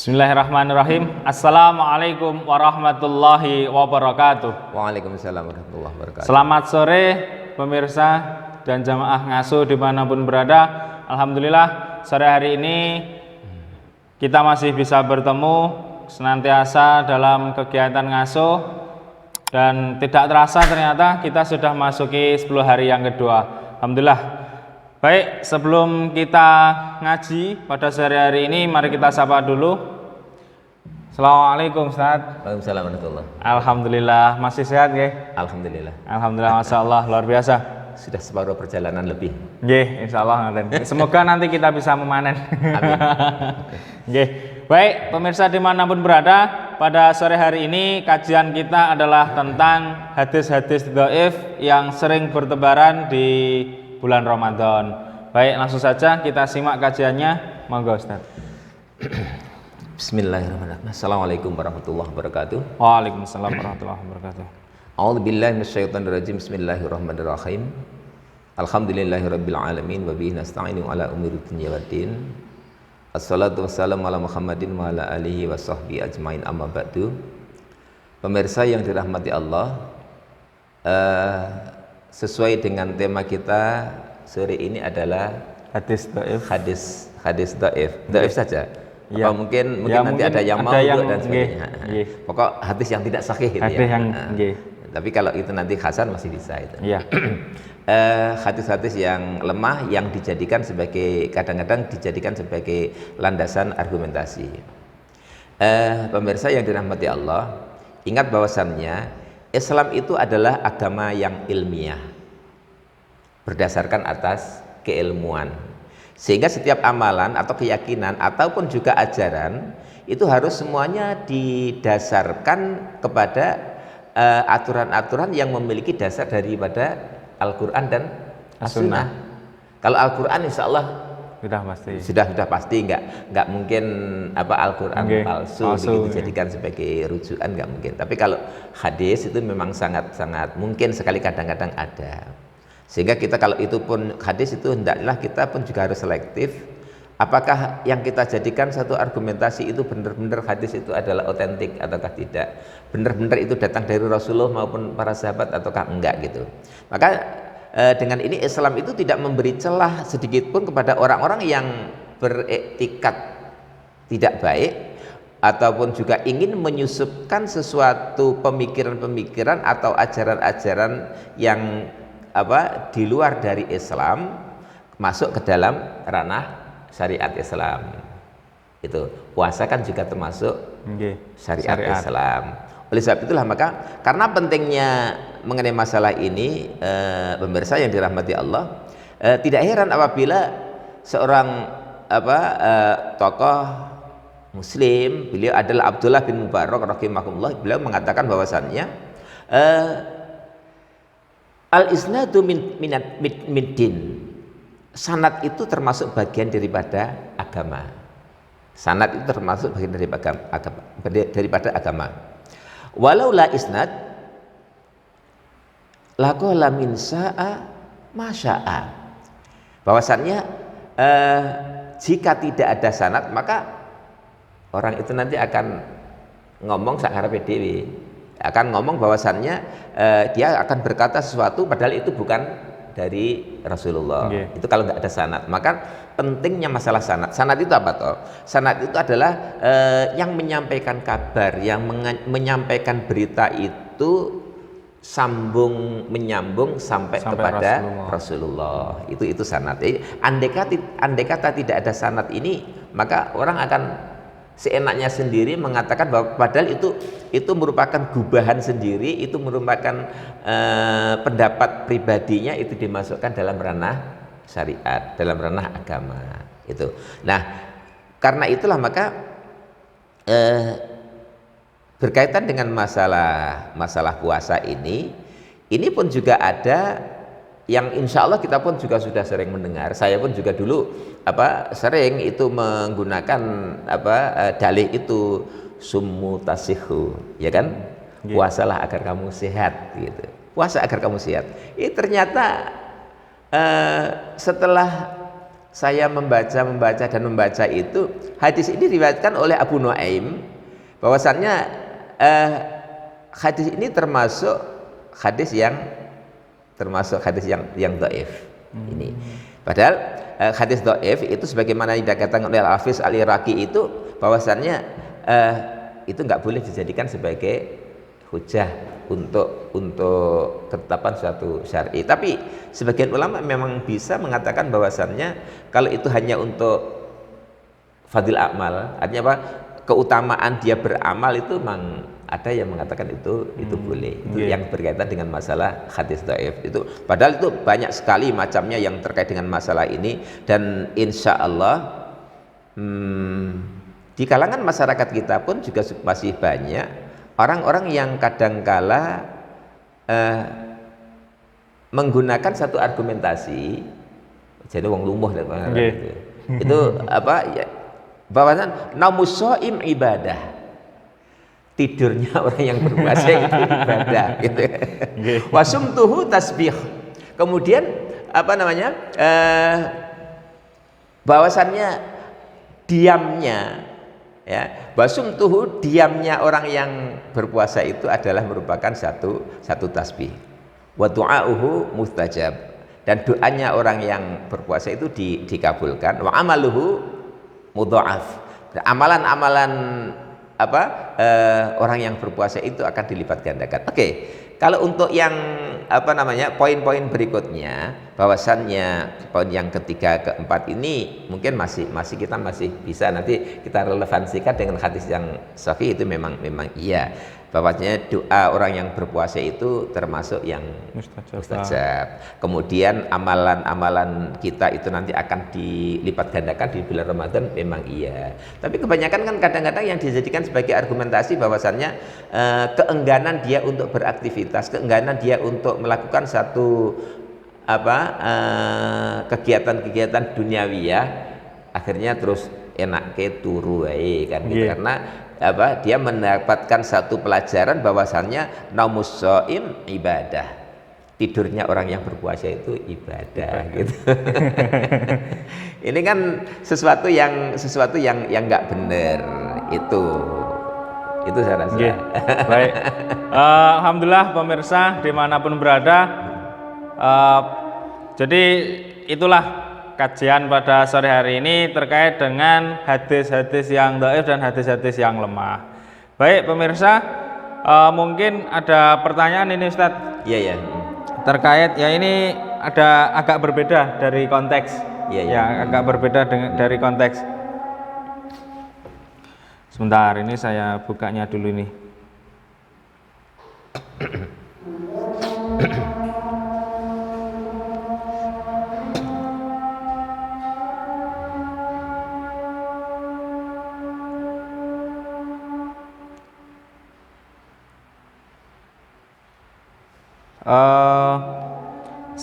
Bismillahirrahmanirrahim. Assalamualaikum warahmatullahi wabarakatuh. Waalaikumsalam warahmatullahi wabarakatuh. Selamat sore pemirsa dan jamaah ngasuh dimanapun berada. Alhamdulillah sore hari ini kita masih bisa bertemu senantiasa dalam kegiatan ngasuh, dan tidak terasa ternyata kita sudah masuki 10 hari yang kedua. Alhamdulillah. Baik, sebelum kita ngaji pada sore hari ini, mari kita sapa dulu. Assalamualaikum Ustaz. Waalaikumsalam warahmatullahi. Alhamdulillah, masih sehat nggih? Alhamdulillah. Alhamdulillah, Masya Allah, luar biasa. Sudah separuh perjalanan lebih. Nggih, insya Allah. Semoga nanti kita bisa memanen. Amin. Nggih. Baik, pemirsa dimanapun berada, pada sore hari ini kajian kita adalah tentang hadis-hadis dhaif yang sering bertebaran di bulan Ramadan. Baik, langsung saja kita simak kajiannya. Monggo Ustaz. Bismillahirrahmanirrahim. Assalamualaikum warahmatullahi wabarakatuh. Waalaikumsalam warahmatullahi wabarakatuh. A'udzubillahi minasyaitonirrajim. Bismillahirrahmanirrahim. Alhamdulillahirabbil alamin wa bihi nasta'inu ala umuri dunya waddin. Assalatu wassalamu ala Muhammadin wa ala alihi wa sahbihi ajmain, amma ba'du. Pemirsa yang dirahmati Allah, sesuai dengan tema kita sore ini adalah Hadis dhaif. hadis dhaif saja. Ya. Mungkin Ya, nanti mungkin ada yang mau yang, dan sebagainya. nggih. Pokok hadis yang tidak sahih itu Hadis ya. yang nggih. Tapi kalau itu nanti hasan masih bisa itu. Iya. Hadis-hadis yang lemah yang dijadikan sebagai, kadang-kadang dijadikan sebagai landasan argumentasi. Pemirsa yang dirahmati Allah, ingat bahwasannya Islam itu adalah agama yang ilmiah, berdasarkan atas keilmuan, sehingga setiap amalan atau keyakinan ataupun juga ajaran itu harus semuanya didasarkan kepada aturan-aturan yang memiliki dasar daripada Al-Quran dan As-Sunnah. Kalau Al-Quran insya Allah sudah pasti nggak mungkin Al-Quran palsu dijadikan sebagai rujukan, nggak mungkin. Tapi kalau hadis itu memang sangat mungkin sekali, kadang-kadang ada. Sehingga kita kalau itu pun hadis itu hendaklah kita pun juga harus selektif. Apakah yang kita jadikan satu argumentasi itu benar-benar hadis itu adalah otentik ataukah tidak? Benar-benar itu datang dari Rasulullah maupun para sahabat ataukah enggak gitu. Maka dengan ini Islam itu tidak memberi celah sedikit pun kepada orang-orang yang beretikat tidak baik ataupun juga ingin menyusupkan sesuatu pemikiran-pemikiran atau ajaran-ajaran yang di luar dari Islam masuk ke dalam ranah syariat Islam. Itu puasa kan juga termasuk syariat Islam. Oleh sebab itulah maka karena pentingnya mengenai masalah ini, pemirsa yang dirahmati Allah, tidak heran apabila seorang tokoh Muslim, beliau adalah Abdullah bin Mubarak rahimahullah, beliau mengatakan bahwasannya al-isnadu min din. Sanad itu termasuk bagian daripada agama. Sanad itu termasuk bagian daripada agama. Walau la isnad laqala min sa'a masya'a. Bahwasannya jika tidak ada sanad maka orang itu nanti akan ngomong sakarape dhewe, akan ngomong bahwasannya dia akan berkata sesuatu padahal itu bukan dari Rasulullah. Itu kalau nggak ada sanad. Maka pentingnya masalah sanad. Sanad itu apa toh? Sanad itu adalah yang menyampaikan kabar, yang menyampaikan berita itu menyambung sampai kepada Rasulullah. Itu sanad. Andai kata tidak ada sanad ini, maka orang akan seenaknya sendiri mengatakan bahwa padahal itu merupakan gubahan sendiri, itu merupakan pendapat pribadinya, itu dimasukkan dalam ranah syariat, dalam ranah agama itu. Nah, karena itulah maka berkaitan dengan masalah puasa ini pun juga ada yang insya Allah kita pun juga sudah sering mendengar. Saya pun juga dulu sering itu menggunakan dalih itu summu tasihu, ya kan? Puasalah agar kamu sehat gitu. Puasa agar kamu sehat. Ini ternyata setelah saya membaca dan membaca itu, hadis ini diriwayatkan oleh Abu Nuaim bahwasannya hadis ini termasuk hadis yang dhaif. Ini padahal hadis dhaif itu sebagaimana dikatakan oleh Al-Hafiz Al-Iraqi itu bahwasannya itu nggak boleh dijadikan sebagai hujah untuk ketetapan suatu syar'i. Tapi sebagian ulama memang bisa mengatakan bahwasannya kalau itu hanya untuk fadil amal, artinya apa? Keutamaan dia beramal itu memang ada yang mengatakan itu boleh. Itu yang berkaitan dengan masalah hadis dhaif itu. Padahal itu banyak sekali macamnya yang terkait dengan masalah ini, dan insya Allah di kalangan masyarakat kita pun juga masih banyak orang-orang yang kadangkala menggunakan satu argumentasi, jadi wong lumuh itu apa ya, bahwasan naumus shaim ibadah, tidurnya orang yang berpuasa itu ibadah gitu. Wasumtuhu tasbih. Kemudian apa namanya? Bahwasannya diamnya ya, wasumtuhu, diamnya orang yang berpuasa itu adalah merupakan satu tasbih. Wa du'auhu mustajab, dan doanya orang yang berpuasa itu dikabulkan. Wa amaluhu mudha'af, amalan-amalan orang yang berpuasa itu akan dilipat gandakan. Oke, kalau untuk yang apa namanya poin-poin berikutnya, bahwasannya poin yang ketiga keempat ini mungkin masih kita masih bisa nanti kita relevansikan dengan hadis yang sahih itu memang iya, bahwasanya doa orang yang berpuasa itu termasuk yang mustajab. Kemudian amalan-amalan kita itu nanti akan dilipat gandakan di bulan Ramadan, memang iya. Tapi kebanyakan kan kadang-kadang yang dijadikan sebagai argumentasi bahwasannya keengganan dia untuk beraktivitas, keengganan dia untuk melakukan satu kegiatan-kegiatan duniawiyah, akhirnya terus enak ke turu kan gitu. Karena dia mendapatkan satu pelajaran bahwasannya naumus shaim ibadah, tidurnya orang yang berpuasa itu ibadah gitu. Ini kan sesuatu yang nggak benar itu saya rasa. Baik. Alhamdulillah pemirsa dimanapun berada, jadi itulah kajian pada sore hari ini terkait dengan hadis-hadis yang dhaif dan hadis-hadis yang lemah. Baik pemirsa, mungkin ada pertanyaan ini Ustadz. Iya. Terkait ya, ini ada agak berbeda dari konteks. Ya, agak berbeda dari konteks. Sebentar, ini saya bukanya dulu nih.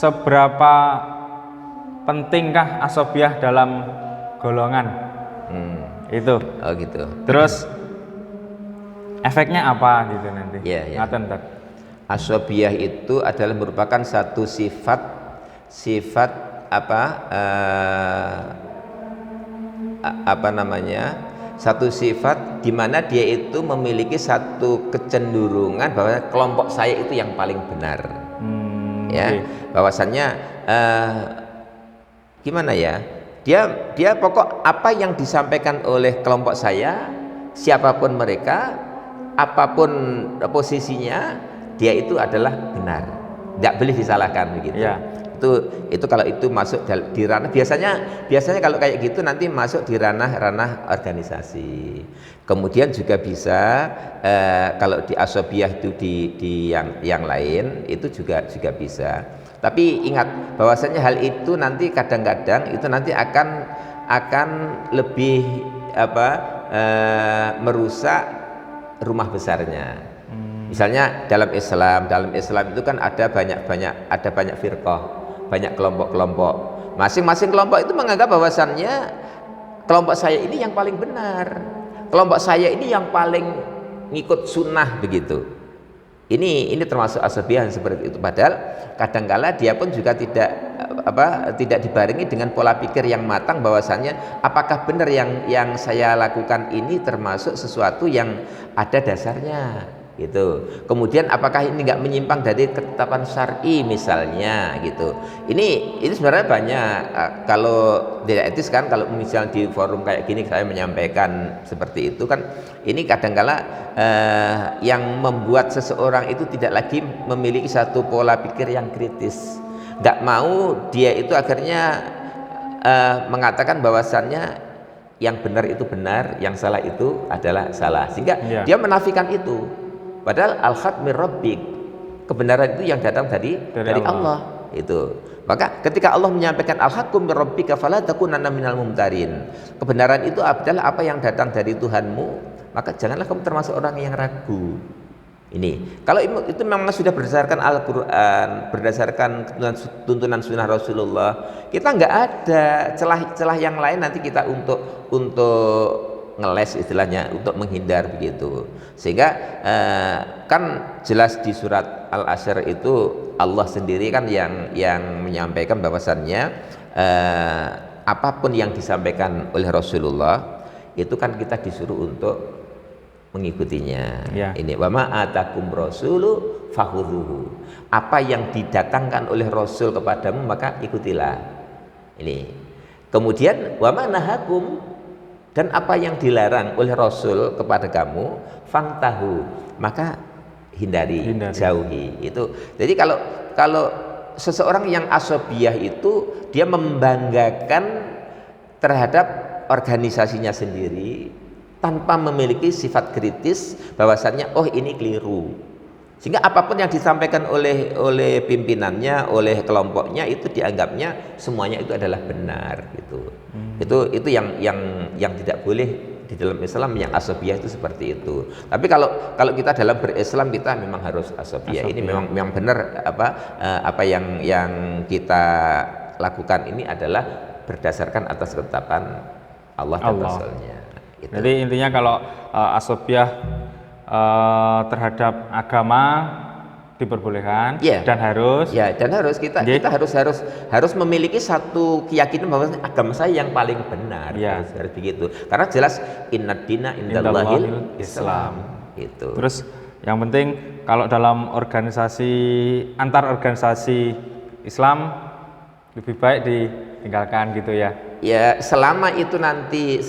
Seberapa pentingkah asobiah dalam golongan? Itu. Oh gitu. Terus efeknya apa gitu nanti? Iya. Asobiah itu adalah merupakan satu sifat satu sifat di mana dia itu memiliki satu kecenderungan bahwa kelompok saya itu yang paling benar. Bahwasannya gimana ya? Dia pokok apa yang disampaikan oleh kelompok saya, siapapun mereka, apapun posisinya, dia itu adalah benar, tidak boleh disalahkan begitu. Itu kalau itu masuk di ranah biasanya kalau kayak gitu nanti masuk di ranah organisasi. Kemudian juga bisa kalau di asobiah itu di yang lain itu juga bisa. Tapi ingat bahwasanya hal itu nanti kadang-kadang itu nanti akan lebih merusak rumah besarnya. Misalnya dalam Islam itu kan ada banyak firqah, banyak kelompok-kelompok. Masing-masing kelompok itu menganggap bahwasannya kelompok saya ini yang paling benar, kelompok saya ini yang paling ngikut sunnah begitu. Ini termasuk asabiah seperti itu. Padahal kadangkala dia pun juga tidak tidak dibarengi dengan pola pikir yang matang bahwasannya apakah benar yang saya lakukan ini termasuk sesuatu yang ada dasarnya gitu. Kemudian apakah ini nggak menyimpang dari ketetapan syar'i misalnya gitu. Ini sebenarnya banyak. Kalau tidak etis kan kalau misalnya di forum kayak gini saya menyampaikan seperti itu kan, ini kadangkala yang membuat seseorang itu tidak lagi memiliki satu pola pikir yang kritis. Nggak mau dia itu akhirnya mengatakan bahwasannya yang benar itu benar, yang salah itu adalah salah, sehingga dia menafikan itu. Padahal al-haq min rabbik, kebenaran itu yang datang dari Allah itu. Maka ketika Allah menyampaikan al-haqqu min rabbika fala takunanna minal mumtarin, kebenaran itu adalah apa yang datang dari Tuhanmu, maka janganlah kamu termasuk orang yang ragu. Ini kalau itu memang sudah berdasarkan Al-Quran, berdasarkan tuntunan sunnah Rasulullah, kita nggak ada celah-celah yang lain nanti kita untuk ngeles istilahnya, untuk menghindar begitu. Sehingga kan jelas di surat Al-Asyr itu Allah sendiri kan yang menyampaikan bahwasannya apapun yang disampaikan oleh Rasulullah itu kan kita disuruh untuk mengikutinya. Ini wa ma atakum rasulu fakhudhuhu, apa yang didatangkan oleh Rasul kepadamu maka ikutilah. Ini kemudian wa ma nahakum, dan apa yang dilarang oleh Rasul kepada kamu fangtahu, maka hindari. Jauhi itu. Jadi kalau seseorang yang asobiyah itu dia membanggakan terhadap organisasinya sendiri tanpa memiliki sifat kritis bahwasannya oh ini keliru, sehingga apapun yang disampaikan oleh pimpinannya, oleh kelompoknya itu dianggapnya semuanya itu adalah benar gitu. Itu yang tidak boleh di dalam Islam, yang asabiyah itu seperti itu. Tapi kalau kita dalam berislam kita memang harus asabiyah. Ini memang benar apa yang kita lakukan ini adalah berdasarkan atas ketetapan Allah dan Rasulnya. Gitu. Jadi intinya kalau asabiyah terhadap agama diperbolehkan dan harus kita harus memiliki satu keyakinan bahwa agama saya yang paling benar, harus begitu, karena jelas innad dina indallahil Islam itu. Terus yang penting kalau dalam organisasi, antar organisasi Islam lebih baik ditinggalkan gitu ya. Ya, selama itu nanti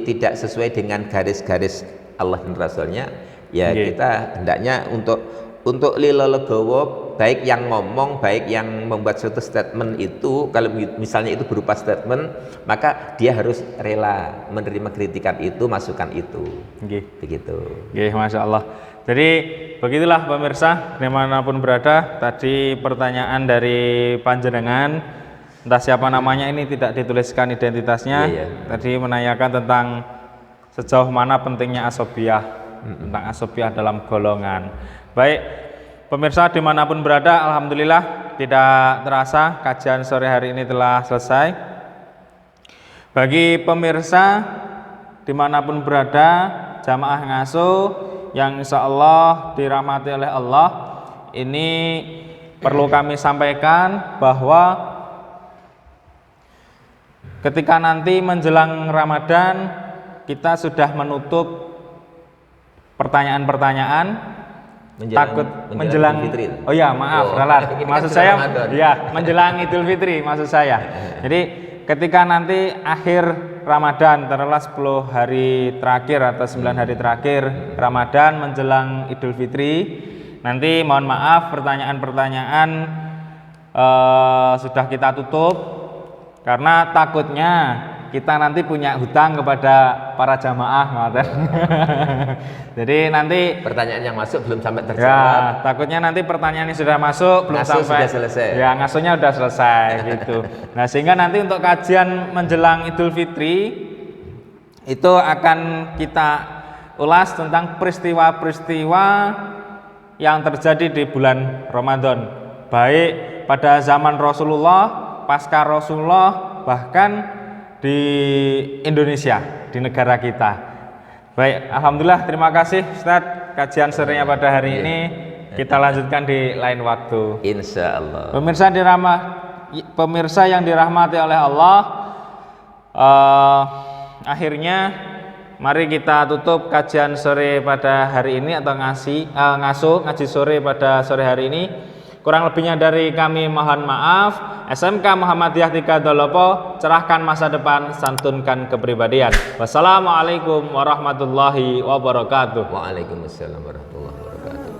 tidak sesuai dengan garis-garis Allah dan Rasulnya, ya kita hendaknya untuk lilo legowo, baik yang ngomong, baik yang membuat suatu statement itu, kalau misalnya itu berupa statement, maka dia harus rela menerima kritikan itu, masukan itu. Begitu. Masya Allah. Jadi begitulah pemirsa, dimanapun berada, tadi pertanyaan dari panjenengan, entah siapa namanya ini tidak dituliskan identitasnya, tadi menanyakan tentang sejauh mana pentingnya asabiyah, tentang asabiyah dalam golongan. Baik pemirsa dimanapun berada, alhamdulillah tidak terasa kajian sore hari ini telah selesai. Bagi pemirsa dimanapun berada, jamaah ngasuh yang insya Allah dirahmati oleh Allah, ini perlu kami sampaikan bahwa ketika nanti menjelang Ramadan kita sudah menutup pertanyaan-pertanyaan menjelang oh ya maaf ralat, maksud saya menjelang Idul Fitri maksud saya. Jadi ketika nanti akhir Ramadan, taruhlah 10 hari terakhir atau 9 hari terakhir Ramadan menjelang Idul Fitri, nanti mohon maaf pertanyaan-pertanyaan sudah kita tutup karena takutnya kita nanti punya hutang kepada para jamaah. Jadi nanti pertanyaan yang masuk belum sampai terjawab. Ya, takutnya nanti pertanyaan yang sudah masuk belum sampai. Sudah selesai. Ya, ngasuhnya sudah selesai gitu. Nah, sehingga nanti untuk kajian menjelang Idul Fitri itu akan kita ulas tentang peristiwa-peristiwa yang terjadi di bulan Ramadan, baik pada zaman Rasulullah, pasca Rasulullah, bahkan di Indonesia, di negara kita. Baik, alhamdulillah, terima kasih Ustadz kajian sorenya pada hari ini. Kita lanjutkan di lain waktu. Insya Allah. Pemirsa pemirsa yang dirahmati oleh Allah, akhirnya mari kita tutup kajian sore pada hari ini atau ngaji sore pada sore hari ini. Kurang lebihnya dari kami mohon maaf. SMK Muhammadiyah 3 Dolopo, cerahkan masa depan, santunkan kepribadian. Wassalamualaikum warahmatullahi wabarakatuh. Waalaikumsalam warahmatullahi wabarakatuh.